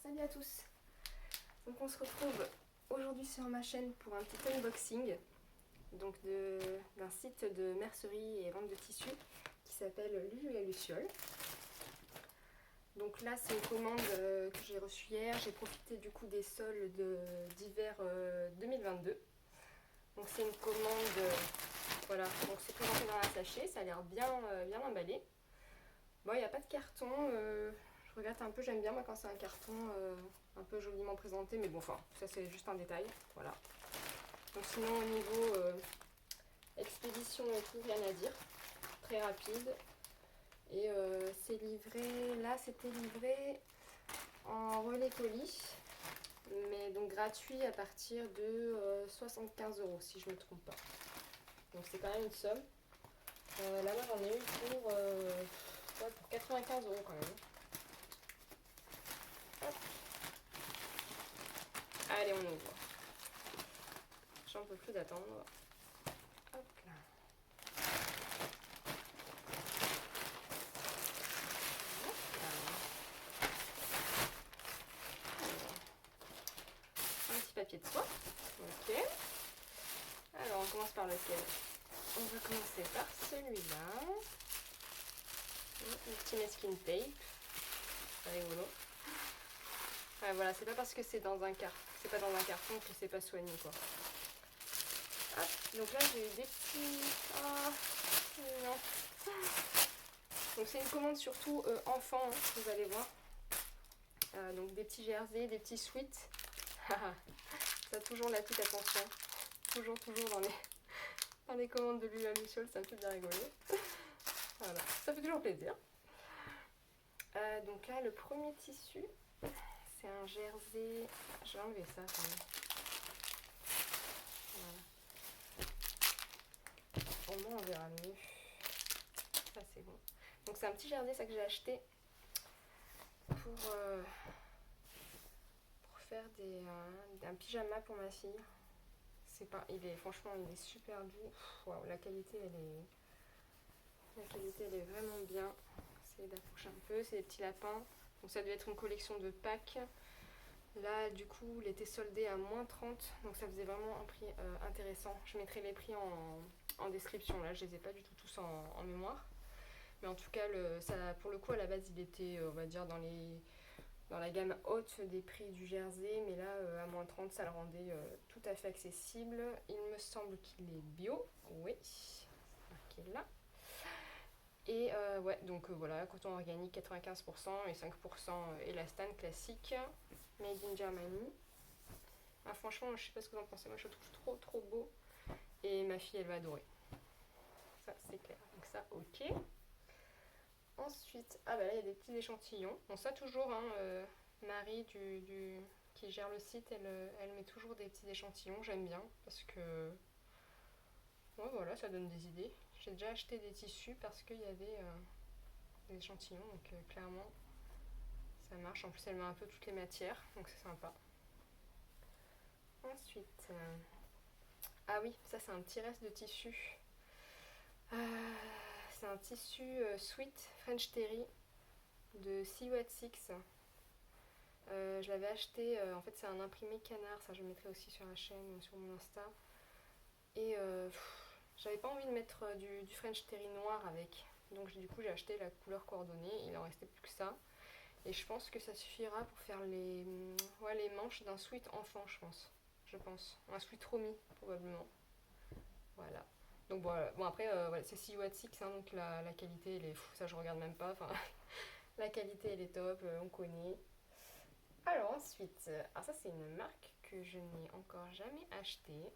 salut à tous. Donc on se retrouve aujourd'hui sur ma chaîne pour un petit unboxing donc d'un site de mercerie et vente de tissus qui s'appelle Lulu la Luciole. Donc là c'est une commande que j'ai reçue hier. J'ai profité du coup des soldes d'hiver 2022. Donc c'est une commande, voilà, donc c'est présenté dans un sachet, ça a l'air bien emballé. Bon, il n'y a pas de carton, je regrette un peu, j'aime bien moi quand c'est un carton un peu joliment présenté, mais bon, enfin, ça c'est juste un détail, voilà. Donc sinon au niveau expédition et tout, rien à dire, très rapide. Et c'est livré, là c'était livré en relais colis, mais donc gratuit à partir de 75 € si je ne me trompe pas. Donc c'est quand même une somme. Là moi j'en ai eu pour 95 € quand même. Hop. Allez, on ouvre. J'en peux plus d'attendre. Hop là. Hop là. Un petit papier de soie. Ok. Alors on commence par lequel? On va commencer par celui-là. Un petit masking tape. C'est rigolo. Ouais, voilà, c'est pas parce que c'est dans un carton, c'est pas dans un carton que c'est pas soigné quoi. Hop, donc là j'ai eu des petits. Ah non. Donc c'est une commande surtout enfant, hein, vous allez voir. Donc des petits jerseys, des petits sweats. Ça a toujours la petite attention. Toujours dans les commandes de Lulu la Luciole, ça me fait bien rigoler. Voilà, ça fait toujours plaisir. Donc là le premier tissu. C'est un jersey. Je vais enlever ça quand même. Voilà. Au moins on verra mieux. Ça c'est bon. Donc c'est un petit jersey ça que j'ai acheté pour faire un pyjama pour ma fille. C'est pas, franchement il est super doux. Waouh, la qualité elle est vraiment bien. Essayez d'approcher un peu. C'est des petits lapins. Donc ça devait être une collection de Pâques. Là du coup il était soldé à moins 30, donc ça faisait vraiment un prix intéressant. Je mettrai les prix en description, là je les ai pas du tout tous en mémoire. Mais en tout cas pour le coup à la base il était on va dire dans la gamme haute des prix du jersey, mais là à moins 30 ça le rendait tout à fait accessible. Il me semble qu'il est bio, oui, c'est marqué là. Et ouais, donc voilà, coton organique 95% et 5% élastane classique, made in Germany. Ah, franchement, je sais pas ce que vous en pensez, moi je le trouve trop beau. Et ma fille elle va adorer. Ça c'est clair, donc ça ok. Ensuite, ah bah là il y a des petits échantillons. Bon ça toujours, hein, Marie qui gère le site, elle met toujours des petits échantillons, j'aime bien parce que ouais, voilà, ça donne des idées. J'ai déjà acheté des tissus parce qu'il y avait des échantillons, donc clairement ça marche. En plus elle met un peu toutes les matières, donc c'est sympa. Ensuite, ah oui, ça c'est un petit reste de tissu. C'est un tissu Sweet French Terry de See What Six. Je l'avais acheté, en fait c'est un imprimé canard, ça je le mettrai aussi sur la chaîne ou sur mon Insta. Et j'avais pas envie de mettre du French Terry noir avec, donc du coup j'ai acheté la couleur coordonnée, il en restait plus que ça. Et je pense que ça suffira pour faire les manches d'un sweat enfant, je pense. Un sweat Romy probablement. Voilà. Donc voilà. Bon après voilà, c'est See What Six, hein, donc la qualité elle est fou, ça je regarde même pas. Enfin, la qualité elle est top, on connaît. Alors ensuite, alors ça c'est une marque que je n'ai encore jamais achetée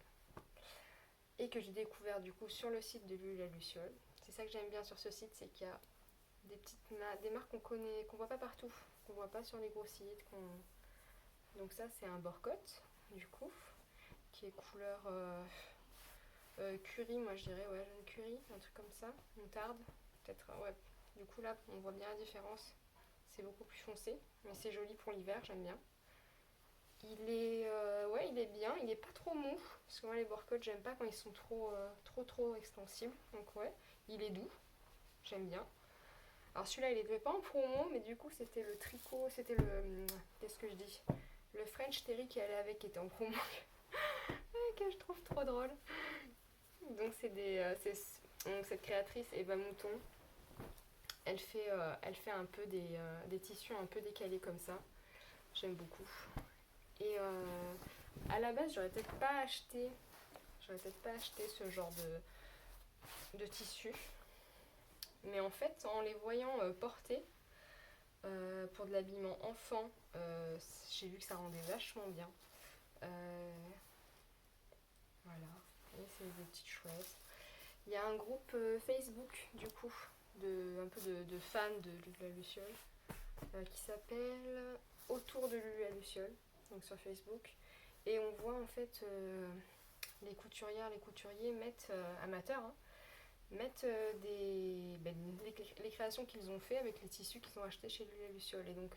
et que j'ai découvert du coup sur le site de Lulu la Luciole. C'est ça que j'aime bien sur ce site, c'est qu'il y a des marques qu'on connaît, qu'on voit pas partout, qu'on voit pas sur les gros sites. Donc ça c'est un Borcotte du coup, qui est couleur curry, moi je dirais, ouais, jaune curry, un truc comme ça, moutarde, peut-être, ouais. Du coup là on voit bien la différence, c'est beaucoup plus foncé, mais c'est joli pour l'hiver, j'aime bien. Il est, ouais, il est bien, il est pas trop mou, parce que moi les Borcotte j'aime pas quand ils sont trop extensibles, donc ouais, il est doux, j'aime bien. Alors celui-là il était pas en promo, mais du coup c'était le tricot, c'était le... Qu'est-ce que je dis? Le French Terry qui allait avec qui était en promo. Que je trouve trop drôle. Donc donc cette créatrice Eva Mouton, elle fait un peu des tissus un peu décalés comme ça. J'aime beaucoup. Et à la base, j'aurais peut-être pas acheté ce genre de tissu. Mais en fait, en les voyant porter pour de l'habillement enfant, j'ai vu que ça rendait vachement bien. Voilà, et c'est des petites chouettes. Il y a un groupe Facebook du coup, un peu de fans de Lulu à Luciole, qui s'appelle Autour de Lulu à Luciole, donc sur Facebook. Et on voit en fait les couturières, les couturiers mettent, amateurs, hein, mettent les créations qu'ils ont fait avec les tissus qu'ils ont achetés chez Lulu à Luciole. Et donc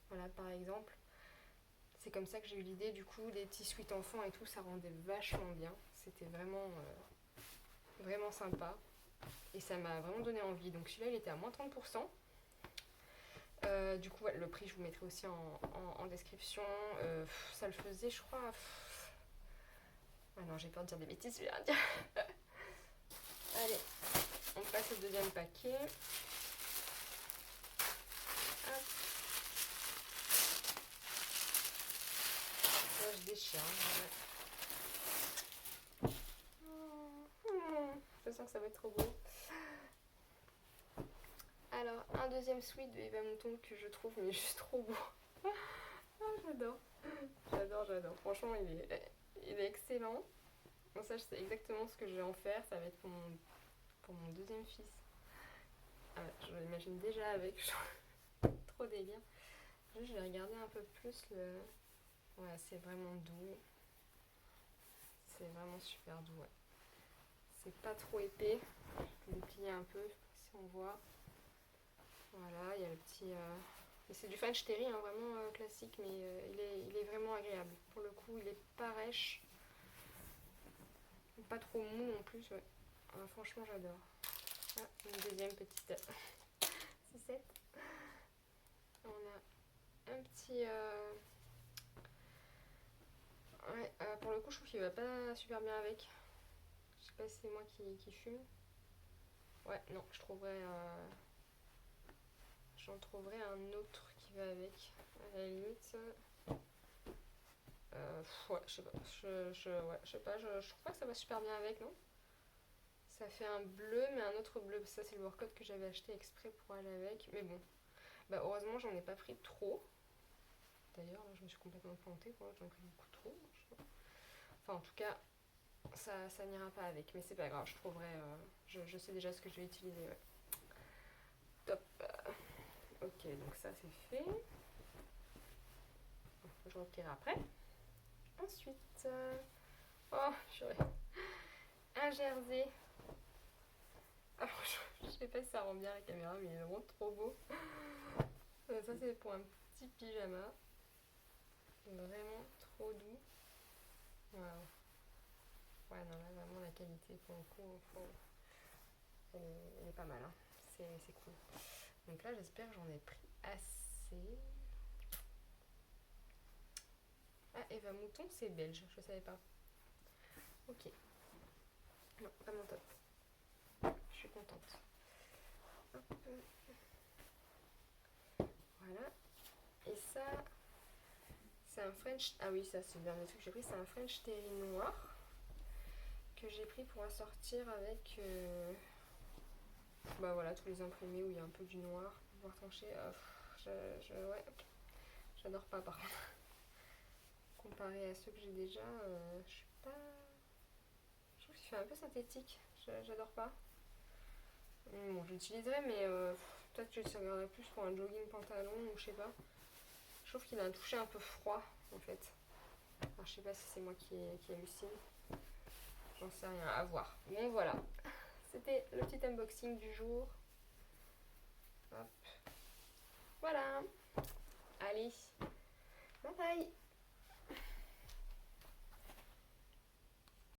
voilà, par exemple, c'est comme ça que j'ai eu l'idée du coup des petits sweats enfants et tout, ça rendait vachement bien. C'était vraiment sympa. Et ça m'a vraiment donné envie. Donc celui-là, il était à moins 30%. Du coup, ouais, le prix, je vous mettrai aussi en description. Ça le faisait, je crois... Ah non, j'ai peur de dire des bêtises, je vais rien dire. Allez, on passe au deuxième paquet. Hop. Là, je déchire. Je sens que ça va être trop beau. Alors, un deuxième sweat de Eva Mouton que je trouve mais juste trop beau. Ah, j'adore. J'adore. Franchement, il est excellent. Bon, ça, je sais exactement ce que je vais en faire. Ça va être pour mon deuxième fils. Ah ouais, je l'imagine déjà avec. Trop délire. Juste, je vais regarder un peu plus le... Ouais, c'est vraiment doux. C'est vraiment super doux, ouais. C'est pas trop épais. Je vais le plier un peu, si on voit. Voilà, il y a le petit... C'est du French Terry, hein, vraiment classique, mais il est vraiment agréable. Pour le coup, il est pas rêche. Pas trop mou non plus, ouais. Franchement, j'adore. Ah, une deuxième petite sucette. On a un petit... Ouais, pour le coup, je trouve qu'il va pas super bien avec. Je sais pas si c'est moi qui fume. Ouais, non, j'en trouverai un autre qui va avec. À la limite... ouais, je sais pas. Ouais, je sais pas, je trouve pas que ça va super bien avec, non? Ça fait un bleu, mais un autre bleu. Ça, c'est le workout que j'avais acheté exprès pour aller avec. Mais bon, bah, heureusement, j'en ai pas pris trop. D'ailleurs, là, je me suis complètement plantée, quoi. J'en ai pris beaucoup trop. Enfin, en tout cas, ça n'ira pas avec. Mais c'est pas grave, je trouverai. Je sais déjà ce que je vais utiliser, ouais. Top. Ok, donc ça, c'est fait. Je retirerai après. Ensuite, oh, purée. Un jersey. Ah, je sais pas si ça rend bien la caméra, mais il est vraiment trop beau. Ça, c'est pour un petit pyjama. Vraiment trop doux. Waouh. Ouais, non, là, vraiment, la qualité, pour le coup, elle est pas mal. Hein. C'est cool. Donc là, j'espère que j'en ai pris assez. Ah, Eva Mouton, c'est belge, je savais pas. Ok. Non, vraiment top. Je suis contente. Hop. Voilà. Et ça, c'est un French... Ah oui, ça, c'est le dernier truc que j'ai pris. C'est un French Terry noir que j'ai pris pour assortir avec... Bah voilà, tous les imprimés où il y a un peu du noir pour pouvoir trancher. Ouais, j'adore pas par contre. Comparé à ceux que j'ai déjà, je suis pas... Je trouve qu'il fait un peu synthétique. J'adore pas. Bon, j'utiliserai, mais peut-être que je servirai plus pour un jogging pantalon ou je sais pas. Je trouve qu'il a un toucher un peu froid en fait. Alors, je sais pas si c'est moi qui hallucine. J'en sais rien, à voir. Bon, voilà. C'était le petit unboxing du jour. Hop. Voilà. Allez. Bye bye.